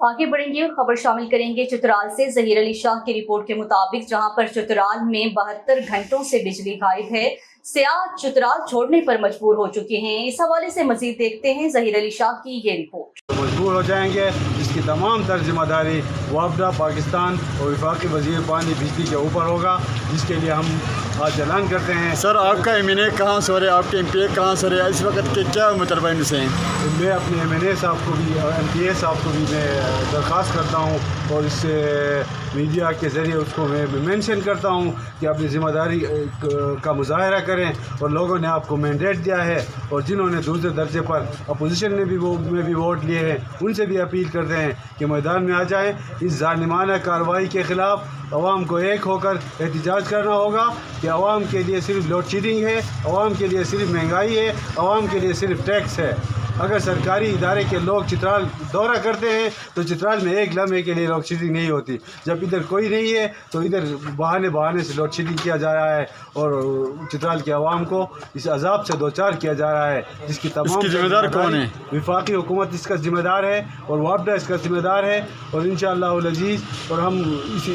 आगे बढ़ेंगे और खबर शामिल करेंगे चतराल से। जहीर अली शाह की रिपोर्ट के मुताबिक जहां पर चतराल में 72 घंटों से बिजली गायब है, सियाह चतराल छोड़ने पर मजबूर हो चुके हैं। इस हवाले से मजीद देखते हैं जहीर अली शाह की ये रिपोर्ट। मजबूर हो जाएंगे, जिसकी तमाम तर जिम्मेदारी वापडा पाकिस्तान और वफाकी वजीर पानी बिजली के ऊपर होगा, जिसके लिए हम आज ऐलान करते हैं। सर, आपका एमएनए कहाँ से हो रहा है, आपके एमपीए कहाँ से हो रहा है, इस वक्त के क्या मुतलबा इनसे हैं? मैं अपने एमएनए साहब को भी और एमपीए साहब को भी मैं दरख्वास्त करता हूँ और इससे मीडिया के ज़रिए उसको मैं मेंशन करता हूँ कि अपनी ज़िम्मेदारी का मुजाहरा करें। और लोगों ने आपको मैंडेट दिया है और जिन्होंने दूसरे दर्जे पर अपोजिशन में भी वोट लिए हैं, उनसे भी अपील करते हैं कि मैदान में आ जाएँ। इस जालिमाना कार्रवाई के ख़िलाफ़ अवाम को एक होकर एहतजाज करना होगा कि अवाम के लिए सिर्फ लोड शेडिंग है, अवाम के लिए सिर्फ महंगाई है, अवाम के लिए सिर्फ टैक्स है। अगर सरकारी इदारे के लोग चित्राल दौरा करते हैं तो चित्राल में एक लम्हे के लिए लोड शेडिंग नहीं होती। जब इधर कोई नहीं है तो इधर बहाने से लोड शेडिंग किया जा रहा है और चित्राल के अवाम को इस अजाब से दो चार किया जा रहा है, जिसकी तमाम जिम्मेदार कौन है? वफाकी हुकूमत इसका जिम्मेदार है और वापडा इसका जिम्मेदार है। और इंशाअल्लाह अज़ीज़ और हम इस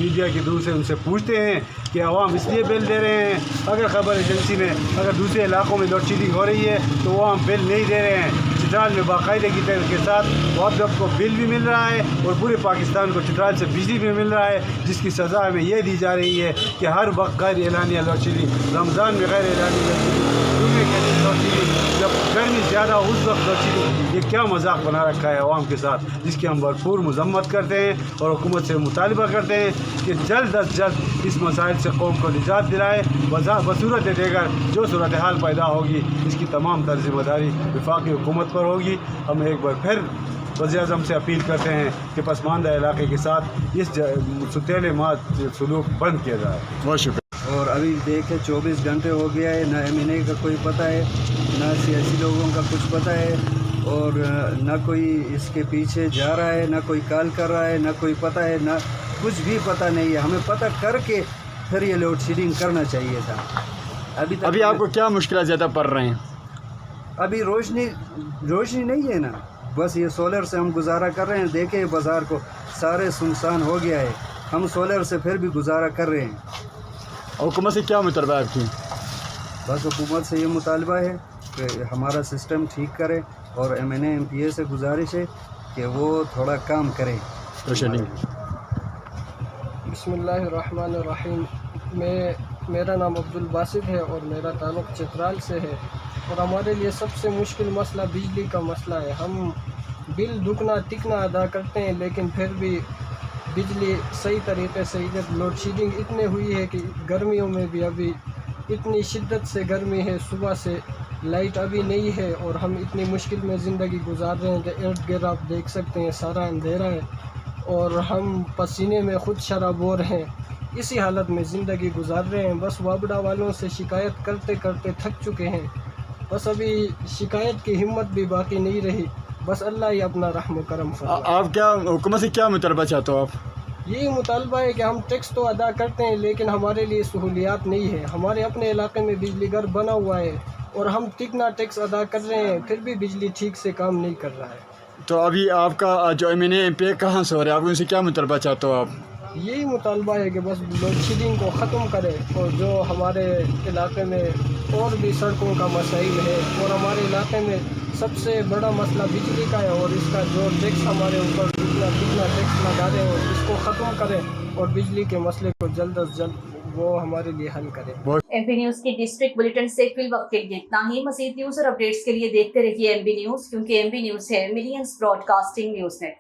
मीडिया के दूर से उनसे पूछते हैं कि अवाम इसलिए बिल दे रहे हैं, अगर खबर एजेंसी में अगर दूसरे इलाकों में लोड शेडिंग हो रही है तो वो हम बिल नहीं दे रहे हैं। चित्राल में बाकायदगी के साथ वापडा को बिल भी मिल रहा है और पूरे पाकिस्तान को चित्राल से बिजली भी मिल रहा है, जिसकी सज़ा हमें ये दी जा रही है कि हर वक्त गैर एलानिया लोड शेडिंग, रमज़ान में गैर एलानिया लोड शेडिंग, लोड शेडिंग, जब गर्मी ज़्यादा हो उस वक्त लोड शेडिंग। ये क्या मजाक बना रखा है अवाम के साथ, जिसकी हम भरपूर मजम्मत करते हैं और हुकूमत से मुतालबा करते हैं कि जल्द अज जल्द इस मसाइल से कौम को निजात दिलाए। बसूरत देकर जो सूरत हाल पैदा होगी, इसकी तमाम तर जिम्मेदारी वफाकी हुकूमत पर होगी। हम एक बार फिर वज़ीर-ए-आज़म से अपील करते हैं कि पसमानदा इलाके के साथ इस सुतेले माद सलूक बंद किया जाए। बहुत शुक्रिया। और अभी देखे 24 घंटे हो गया है, ना एमएनए का कोई पता है, ना सियासी लोगों का कुछ पता है और ना कोई इसके पीछे जा रहा है, ना कोई कॉल कर रहा है, ना कोई पता है, ना कुछ भी पता नहीं है। हमें पता करके फिर ये लोड शेडिंग करना चाहिए था। अभी आपको क्या मुश्किल ज़्यादा पड़ रहे हैं? अभी रोशनी नहीं है ना, बस ये सोलर से हम गुजारा कर रहे हैं। देखे बाज़ार को सारे सुनसान हो गया है, हम सोलर से फिर भी गुजारा कर रहे हैं। हुकूमत से क्या मुतालबा है आपकी? बस हुकूमत से ये मुतालबा है कि हमारा सिस्टम ठीक करे और एमएनए एमपीए से गुजारिश है कि वो थोड़ा काम करें। बिस्मिल्लाहिर्रहमानिर्रहीम। मेरा नाम अब्दुल बासित है और मेरा ताल्लुक़ चतराल से है और हमारे लिए सबसे मुश्किल मसला बिजली का मसला है। हम बिल दुगना तिगना अदा करते हैं लेकिन फिर भी बिजली सही तरीके से, इधर लोड शेडिंग इतनी हुई है कि गर्मियों में भी अभी इतनी शिद्दत से गर्मी है, सुबह से लाइट अभी नहीं है और हम इतनी मुश्किल में ज़िंदगी गुजार रहे हैं कि इर्द गिर्द आप देख सकते हैं सारा अंधेरा है और हम पसीने में ख़ुद शराबोर हैं। इसी हालत में ज़िंदगी गुजार रहे हैं। बस वापडा वालों से शिकायत करते करते थक चुके हैं, बस अभी शिकायत की हिम्मत भी बाकी नहीं रही। बस अल्लाह ही अपना रहम करम फरमाए। आप क्या हुकूमत से क्या मुतालबा चाहते हो आप? यही मुतालबा है कि हम टैक्स तो अदा करते हैं लेकिन हमारे लिए सहूलियात नहीं है। हमारे अपने इलाके में बिजली घर बना हुआ है और हम तिगना टैक्स अदा कर रहे हैं, फिर भी बिजली ठीक से काम नहीं कर रहा है। तो अभी आपका जो एमएनए एमपीए कहाँ से हो रहा है, आप उनसे क्या मुतालबा चाहते हो आप? यही मुतालबा है कि बस लोड शेडिंग को ख़त्म करें और जो हमारे इलाके में और भी सड़कों का मसाइल है और हमारे इलाके में सबसे बड़ा मसला बिजली का है और इसका जो टैक्स हमारे ऊपर कितना टैक्स लगा रहे हैं इसको ख़त्म करें और बिजली के मसले को जल्द अज जल्द वो हमारे लिए हल करें। एमपी न्यूज़ के डिस्ट्रिक्ट बुलेटिन से फिल वक्त के लिए इतना ही। मज़ीद न्यूज़ और अपडेट्स के लिए देखते रहिए एमबी न्यूज़, क्योंकि एमबी न्यूज़ है मिलियंस ब्रॉडकास्टिंग न्यूज़ नेट।